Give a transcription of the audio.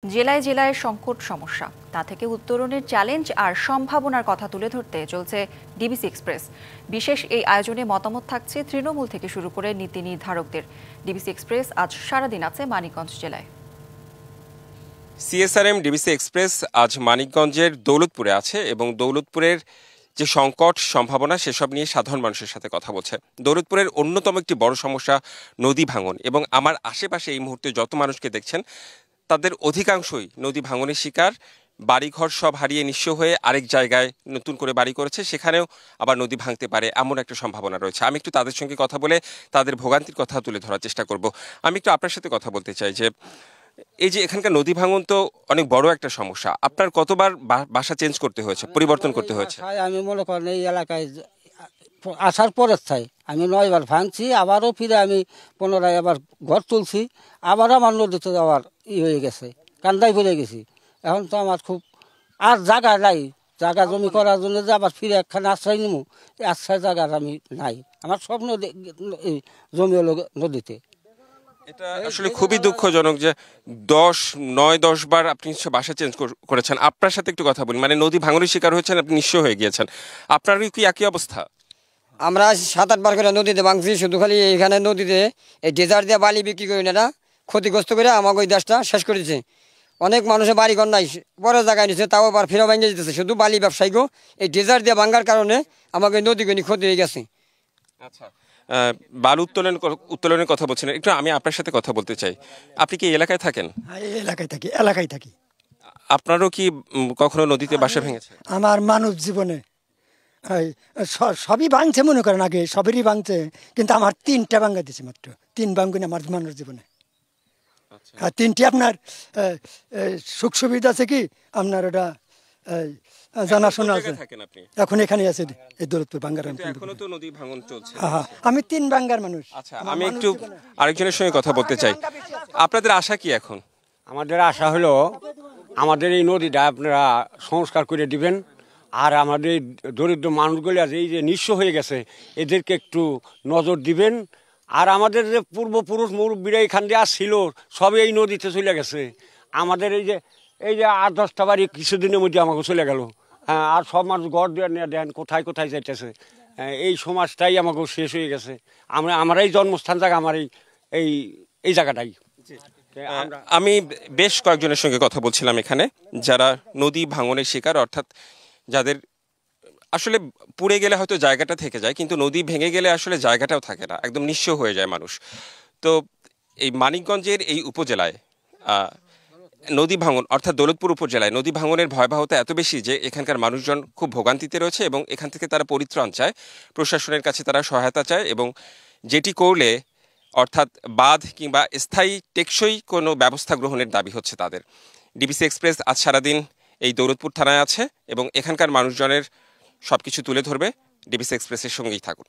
জেলায় জেলায় সংকট সমস্যা, তা থেকে উত্তরণের চ্যালেঞ্জ আর সম্ভাবনার কথা তুলে ধরতে চলছে ডিবিসি এক্সপ্রেস। বিশেষ এই আয়োজনে মতামত থাকছে তৃণমূল থেকে শুরু করে নীতি নির্ধারকদের। ডিবিসি এক্সপ্রেস আজ সারাদিন আছে মানিকগঞ্জ জেলায়। সিএসআরএম ডিবিসি এক্সপ্রেস আজ মানিকগঞ্জের দৌলতপুরে আছে এবং দৌলতপুরের যে সংকট সম্ভাবনা সেসব নিয়ে সাধারণ মানুষের সাথে কথা বলছে। দৌলতপুরের অন্যতম একটি বড় সমস্যা নদী ভাঙন, এবং আমার আশেপাশে এই মুহূর্তে যত মানুষকে দেখছেন তাদের অধিকাংশই নদী ভাঙনের শিকার। বাড়িঘর সব হারিয়ে নিঃস্ব হয়ে আরেক জায়গায় নতুন করে বাড়ি করেছে, সেখানেও আবার নদী ভাঙতে পারে এমন একটা সম্ভাবনা রয়েছে। আমি একটু তাদের সঙ্গে কথা বলে তাদের ভোগান্তির কথা তুলে ধরার চেষ্টা করব। আমি একটু আপনার সাথে কথা বলতে চাই যে এই যে এখানকার নদী ভাঙন তো অনেক বড় একটা সমস্যা। আপনার কতবার বাসা চেঞ্জ করতে হয়েছে, পরিবর্তন করতে হয়েছে? আমি মনে করেন এই এলাকায় আসার পরের চাই আমি 9 বার ভাঙছি, আবারও ফিরে আমি পুনরায় আবার ঘর তুলছি, আবার আমার নদীতে আবার হয়ে গেছে, কান্দায় পড়ে গেছি। এখন তো আমার খুব আর জায়গা নাই, জায়গা জমি করার জন্য যে আবার ফিরে একখানে আশ্রয় নিব, এই আশ্রয় জায়গার আমি নাই। আমার সব নদী জমি হলো নদীতে। এটা আসলে খুবই দুঃখজনক যে 9-10 বার আপনি বাসা চেঞ্জ করেছেন। আপনার সাথে একটু কথা বলি, মানে নদী ভাঙনের শিকার হয়েছেন, আপনি নিঃস্ব হয়ে গিয়েছেন। আপনারও কি একই অবস্থা? আমরা 7-8 বার করে নদীতে ভাঙছি, শুধু খালি এখানে নদীতে এই ডেজার্ট দিয়ে বালি বিক্রি করি না, ক্ষতিগ্রস্ত করে আমাকে ওই দেশটা শেষ করে দিচ্ছে। অনেক মানুষের বাড়িঘর নাই, বড় জায়গায় নিচ্ছে, তাও আবার ফেরো ভেঙে যেতেছে। শুধু বালি ব্যবসায়ীকেও এই ডেজার্ট দিয়ে ভাঙার কারণে আমাকে নদীগুলি ক্ষতি হয়ে গেছে। আচ্ছা, বালু উত্তোলনের কথা বলছেন, একটু আমি আপনার সাথে কথা বলতে চাই। আপনি কি এলাকায় থাকেন? এই এলাকায় থাকি। আপনারও কি কখনো নদীতে বাসা ভেঙেছে? আমার মানব জীবনে সবই ভাঙছে, মনে করেন আগে সবেরই ভাঙছে, কিন্তু আমার 3টা ভাঙ্গা দিয়েছে, মাত্র 3 ভাঙ্গুনি আমার মানব জীবনে। আর 3টি আপনার সুখ সুবিধা আছে কি আপনার ওটা জানাশোনা আছে। এখন এখানে আছে এই দৌলতপুর ভাঙ্গার। আমি 3 ভাঙ্গার মানুষ। আচ্ছা, আমি একটু আরেকজনের সঙ্গে কথা বলতে চাই। আপনাদের আশা কি এখন? আমাদের আশা হলো আমাদের এই নদীটা আপনারা সংস্কার করে দিবেন, আর আমাদের দরিদ্র মানুষগুলি আছে এই যে নিঃস্ব হয়ে গেছে এদেরকে একটু নজর দিবেন। আর আমাদের যে পূর্বপুরুষ মুরব্বীরা এখান দিয়ে আসছিল সবই এই নদীতে চলে গেছে। আমাদের এই যে 8-10টা বাড়ি কিছুদিনের মধ্যে আমাকে চলে গেল। হ্যাঁ, আর সব মানুষ ঘর দিয়ে নিয়ে দেন কোথায় কোথায় যাইতেছে। এই সমাজটাই আমাকে শেষ হয়ে গেছে। আমার এই জন্মস্থান জায়গা, আমার এই জায়গাটাই। আমি বেশ কয়েকজনের সঙ্গে কথা বলছিলাম এখানে, যারা নদী ভাঙনের শিকার, অর্থাৎ যাদের আসলে পুড়ে গেলে হয়তো জায়গাটা থেকে যায়, কিন্তু নদী ভেঙে গেলে আসলে জায়গাটাও থাকে না, একদম নিঃস্ব হয়ে যায় মানুষ। তো এই মানিকগঞ্জের এই উপজেলায় নদী ভাঙন, অর্থাৎ দৌলতপুর উপজেলায় নদী ভাঙনের ভয়াবহতা এত বেশি যে এখানকার মানুষজন খুব ভোগান্তিতে রয়েছে এবং এখান থেকে তারা পরিত্রাণ চায়, প্রশাসনের কাছে তারা সহায়তা চায়, এবং যেটি করলে অর্থাৎ বাঁধ কিংবা স্থায়ী টেকসই কোনো ব্যবস্থা গ্রহণের দাবি হচ্ছে তাদের। ডিবিসি এক্সপ্রেস আজ সারাদিন এই দৌলতপুর থানায় আছে এবং এখানকার মানুষজনের সবকিছু তুলে ধরবে। ডিবিসি এক্সপ্রেসের সঙ্গেই থাকুন।